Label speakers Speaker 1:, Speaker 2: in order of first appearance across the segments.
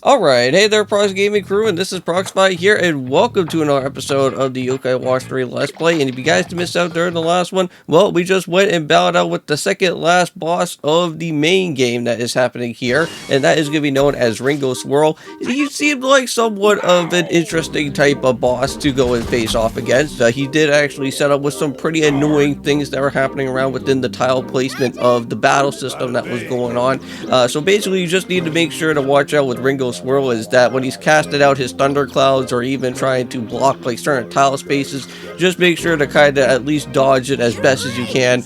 Speaker 1: Alright, hey there Prox Gaming Crew, and this is Proxify here, and welcome to another episode of the Yokai Watch 3 Let's Play. And if you guys missed out during the last one, well, we just went and battled out with the second last boss of the main game that is happening here, and that is going to be known as Ringo Swirl. He seemed like somewhat of an interesting type of boss to go and face off against. He did actually set up with some pretty annoying things that were happening around within the tile placement of the battle system that was going on. So basically you just need to make sure to watch out with Ringo Swirl is that when he's casted out his thunderclouds or even trying to block like certain tile spaces, just make sure to kind of at least dodge it as best as you can.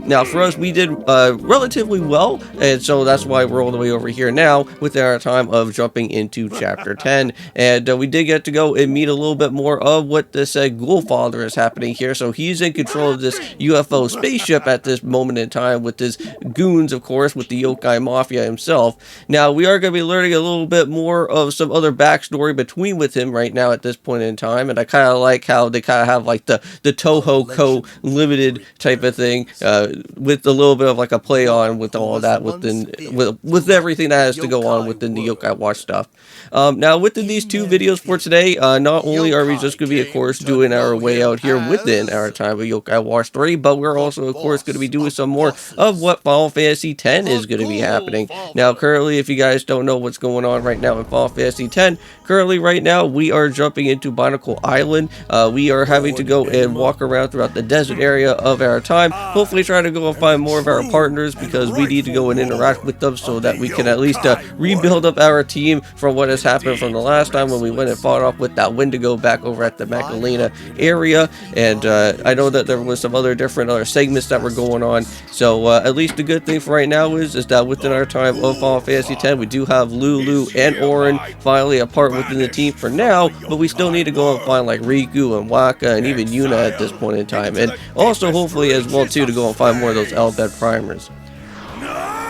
Speaker 1: Now for us, we did relatively well, and so that's why we're all the way over here now with our time of jumping into chapter 10. And we did get to go and meet a little bit more of what this Ghoulfather is happening here. So he's in control of this UFO spaceship at this moment in time with his goons, of course, with the Yokai Mafia himself. Now we are going to be learning a little bit more of some other backstory between with him right now at this point in time, and I kind of like how they kind of have like the Toho Co limited type of thing, with a little bit of like a play on with all of that within with everything that has to go on within the Yokai Watch stuff. Now within these two videos for today, not only are we just going to be of course doing our way out here within our time of Yokai Watch 3, but we're also of course going to be doing some more of what Final Fantasy X is going to be happening. Now currently, if you guys don't know what's going on right now in Final Fantasy X, currently right now we are jumping into Barnacle Island. We are having to go and walk around throughout the desert area of our time, hopefully trying to go and find more of our partners because we need to go and interact with them so that we can at least rebuild up our team from what has happened from the last time when we went and fought off with that Wendigo back over at the Magdalena area. And I know that there was some other different segments that were going on, so at least the good thing for right now is that within our time of Final Fantasy X, we do have Lulu and Orin finally a part within the team for now, but we still need to go and find like Riku and Waka and even Yuna at this point in time, and also hopefully as well too to go and find more of those L-Bed primers.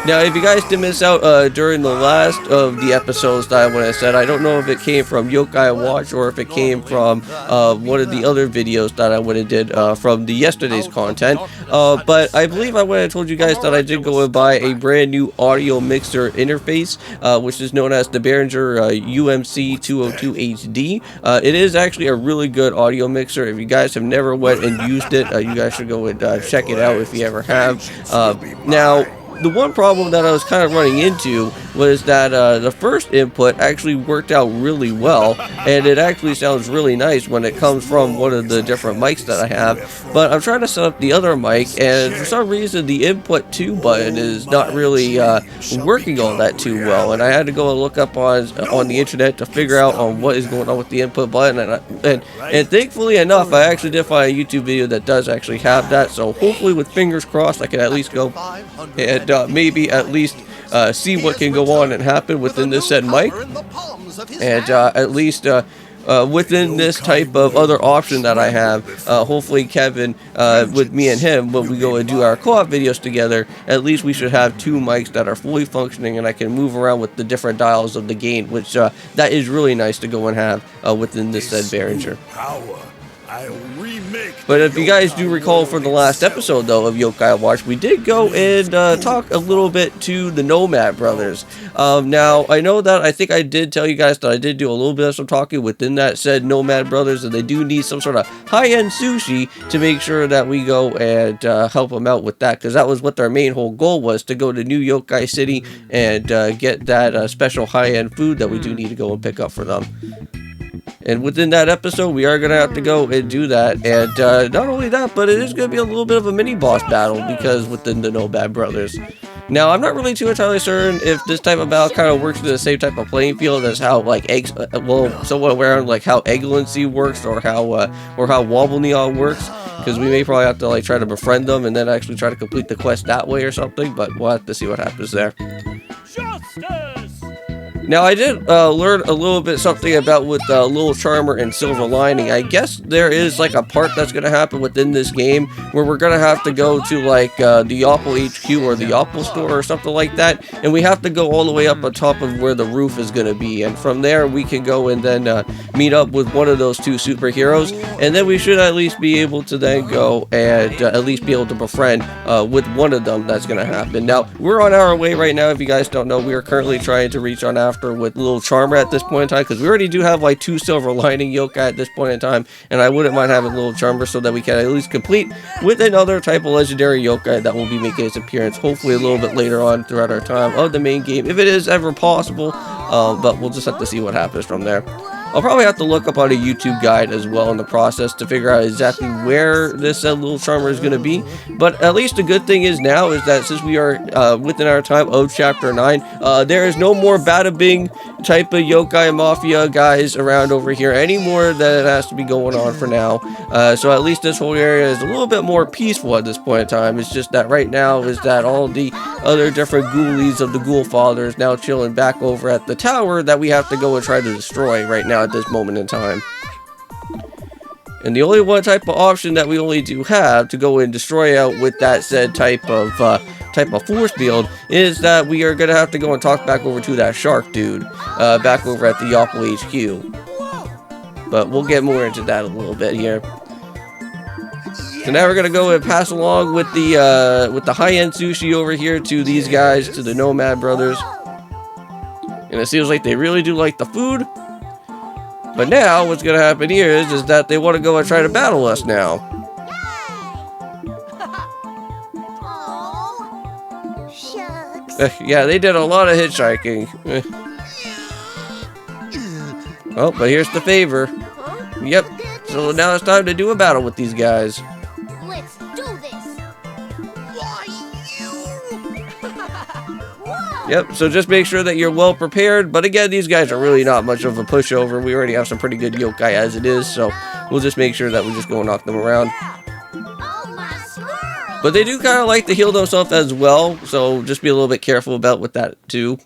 Speaker 1: Now, if you guys did miss out during the last of the episodes that I went and said, I don't know if it came from Yokai Watch or if it came from one of the other videos that I went and did from the yesterday's content, but I believe I went and told you guys that I did go and buy a brand new audio mixer interface, which is known as the Behringer UMC 202HD. It is actually a really good audio mixer. If you guys have never went and used it, you guys should go and check it out if you ever have. Now, the one problem that I was kind of running into was that the first input actually worked out really well, and it actually sounds really nice when it comes from one of the different mics that I have. But I'm trying to set up the other mic, and for some reason the input 2 button is not really working all that too well, and I had to go and look up on the internet to figure out on what is going on with the input button, and thankfully enough I actually did find a YouTube video that does actually have that. So hopefully with fingers crossed I can at least go and maybe at least see what can go on and happen within this said mic, and at least within this type of other option that I have, hopefully Kevin, with me and him, when we go and do our co-op videos together, at least we should have two mics that are fully functioning and I can move around with the different dials of the gain, which that is really nice to go and have within this said Behringer. But if you guys do recall from the last episode though of Yokai Watch, we did go and talk a little bit to the Nomad Brothers. Now I know that I think I did tell you guys that I did do a little bit of some talking within that said Nomad Brothers, and they do need some sort of high-end sushi to make sure that we go and help them out with that, because that was what their main whole goal was, to go to New Yokai City and get that special high-end food that we do need to go and pick up for them. And within that episode, we are going to have to go and do that. And not only that, but it is going to be a little bit of a mini-boss battle because within the Nomad Brothers. Now, I'm not really too entirely certain if this type of battle kind of works in the same type of playing field as how, like, eggs, well, somewhat aware of, like, how Eggalency works or how Wobble Neon works. Because we may probably have to, like, try to befriend them and then actually try to complete the quest that way or something. But we'll have to see what happens there. Justice! Now, I did learn a little bit something about with Little Charmer and Silver Lining. I guess there is like a part that's going to happen within this game where we're going to have to go to like the Yoppel HQ or the Yoppel store or something like that, and we have to go all the way up on top of where the roof is going to be, and from there we can go and then meet up with one of those two superheroes, and then we should at least be able to then go and at least be able to befriend with one of them. That's going to happen. Now, we're on our way right now. If you guys don't know, we are currently trying to reach on after after with Little Charmer at this point in time, because we already do have like 2 Silver Lining yokai at this point in time, and I wouldn't mind having Little Charmer so that we can at least complete with another type of legendary yokai that will be making its appearance hopefully a little bit later on throughout our time of the main game, if it is ever possible, but we'll just have to see what happens from there. I'll probably have to look up on a YouTube guide as well in the process to figure out exactly where this Little Charmer is going to be. But at least the good thing is now is that since we are within our time of Chapter 9, there is no more Bada Bing type of yokai mafia guys around over here anymore that has to be going on for now. So at least this whole area is a little bit more peaceful at this point in time. It's just that right now is that all the other different ghoulies of the Ghoulfather is now chilling back over at the tower that we have to go and try to destroy right now at this moment in time. And the only one type of option that we only do have to go and destroy out with that said type of force field is that we are gonna have to go and talk back over to that shark dude back over at the Yopple HQ. But we'll get more into that a little bit here. So now we're gonna go and pass along with the high-end sushi over here to these guys, to the Nomad brothers. And it seems like they really do like the food. But now what's gonna happen here is that they want to go and try to battle us now. Yeah, they did a lot of hitchhiking. Oh, but here's the favor. Yep. So now it's time to do a battle with these guys.
Speaker 2: Let's do this.
Speaker 1: Yep, so just make sure that you're well prepared. But again, these guys are really not much of a pushover. We already have some pretty good yokai as it is, so we'll just make sure that we just go and knock them around. But they do kind of like to heal themselves as well, so just be a little bit careful about with that too.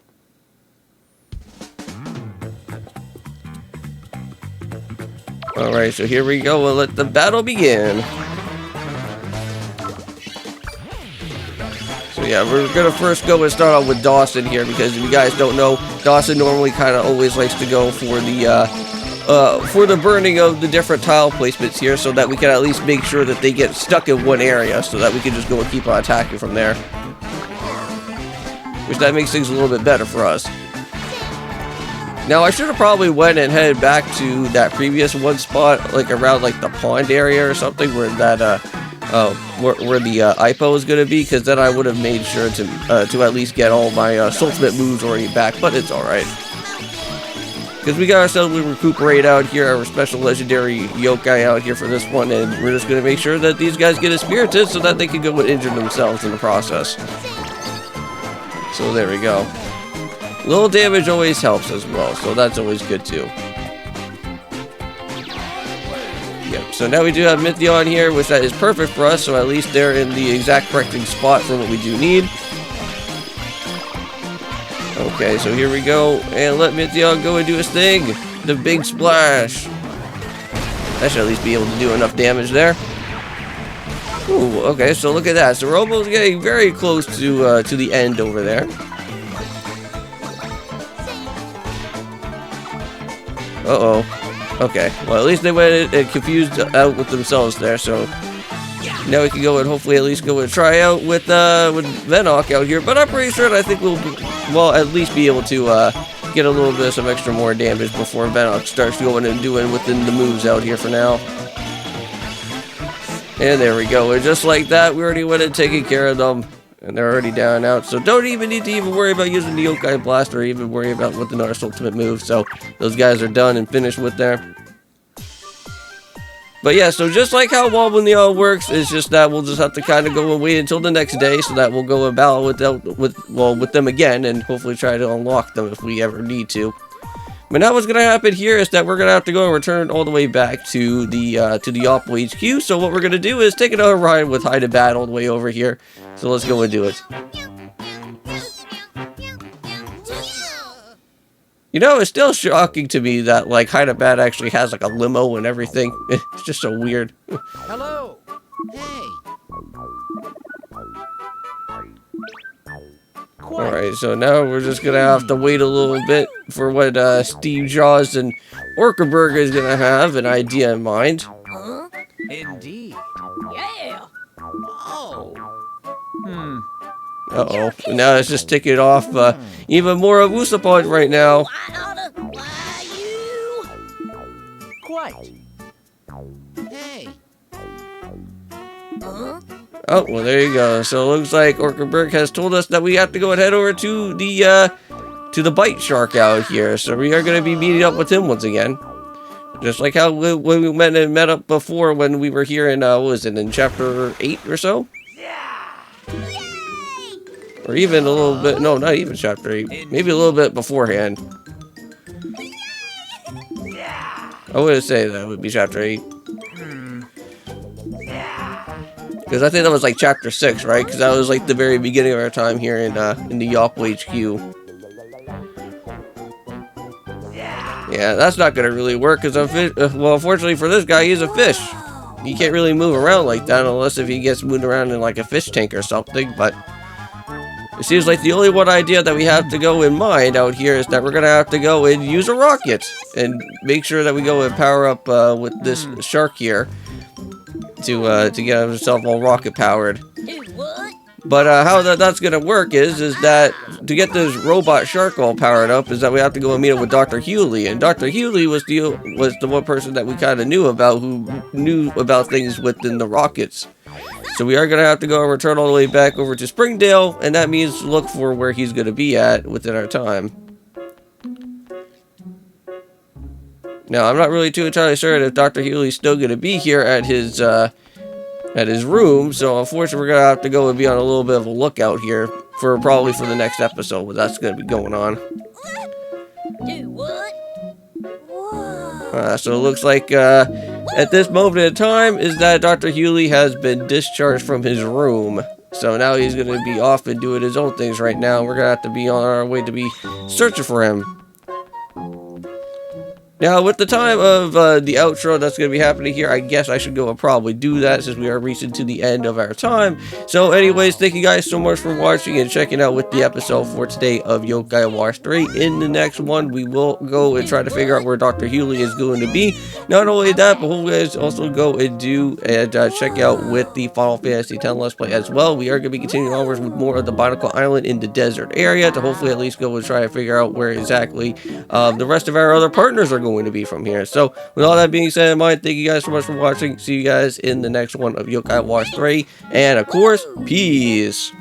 Speaker 1: Alright, so here we go. We'll let the battle begin. So yeah, we're gonna first go and start off with Dawson here, because if you guys don't know, Dawson normally kind of always likes to go for the burning of the different tile placements here, so that we can at least make sure that they get stuck in one area, so that we can just go and keep on attacking from there. Which that makes things a little bit better for us. Now I should have probably went and headed back to that previous one spot, like around like the pond area or something, where that where the IPO is going to be, because then I would have made sure to at least get all my ultimate moves already back, but it's alright. Because we got ourselves to recuperate out here, our special legendary yokai out here for this one, and we're just going to make sure that these guys get spirited so that they can go and injure themselves in the process. So there we go. Little damage always helps as well, so that's always good too. Yep, so now we do have Mythion here, which that is perfect for us, so at least they're in the exact correcting spot for what we do need. Okay, so here we go, and let Mythion go and do his thing. The big splash. That should at least be able to do enough damage there. Ooh, okay, so look at that. So we're almost getting very close to the end over there. Uh-oh. Okay, well at least they went confused out with themselves there, so now we can go and hopefully at least go and try out with Venok out here, but I'm pretty sure I think we'll at least be able to get a little bit of some extra more damage before Venok starts going and doing within the moves out here for now. And there we go, and just like that, we already went and taken care of them. And they're already down and out, so don't even need to worry about using the Yokai Blast or even worry about with another ultimate move. So those guys are done and finished with there. But yeah, so just like how Wobble works, it's just that we'll just have to kind of go and wait until the next day, so that we'll go and battle with them again, and hopefully try to unlock them if we ever need to. But now what's going to happen here is that we're going to have to go and return all the way back to the Yopple HQ. So what we're going to do is take another ride with Hide and Bat all the way over here. So let's go and do it. You know, it's still shocking to me that like Hide and Bat actually has like a limo and everything. It's just so weird.
Speaker 3: Hello. Hey.
Speaker 1: Alright, so now we're just gonna have to wait a little bit for what Steve Jaws and Orcaburger is gonna have an idea in mind.
Speaker 3: Huh? Indeed.
Speaker 2: Yeah.
Speaker 3: Oh.
Speaker 1: Uh-oh. Now it's just ticking off even more of Usapod right now.
Speaker 3: Quite. Hey.
Speaker 1: Oh, well, there you go. So it looks like Orkenberg has told us that we have to go and head over to the bite shark out here. So we are going to be meeting up with him once again. Just like how we met up before when we were here in, what was it, in chapter 8 or so? Or even a little bit, no, not even chapter 8. Maybe a little bit beforehand. I wouldn't say that would be chapter 8. Because I think that was like chapter 6, right? Because that was like the very beginning of our time here in the Yopple HQ. Yeah, that's not going to really work because, well, unfortunately for this guy, he's a fish. He can't really move around like that unless if he gets moved around in like a fish tank or something, but it seems like the only one idea that we have to go in mind out here is that we're going to have to go and use a rocket and make sure that we go and power up with this shark here to get himself all rocket powered. But how that's going to work is that to get this robot shark all powered up is that we have to go and meet up with Dr. Hewley. And Dr. Hewley was the one person that we kind of knew about who knew about things within the rockets. So we are going to have to go and return all the way back over to Springdale, and that means look for where he's going to be at within our time. Now, I'm not really too entirely certain if Dr. Hewley's still going to be here at his room, so unfortunately we're going to have to go and be on a little bit of a lookout here for probably for the next episode, but that's going to be going on.
Speaker 2: Do what?
Speaker 1: So it looks like at this moment in time is that Dr. Hewley has been discharged from his room. So now he's going to be off and doing his own things right now. We're going to have to be on our way to be searching for him. Now, with the time of the outro that's going to be happening here, I guess I should go and probably do that since we are reaching to the end of our time. So anyways, thank you guys so much for watching and checking out with the episode for today of Yokai Watch 3. In the next one, we will go and try to figure out where Dr. Hewley is going to be. Not only that, but we'll guys also go and do and check out with the Final Fantasy X Let's Play as well. We are going to be continuing onwards with more of the Barnacle Island in the desert area to hopefully at least go and try to figure out where exactly the rest of our other partners are going to be from here. So with all that being said in mind, thank you guys so much for watching. See you guys in the next one of Yokai Watch 3, and of course, peace.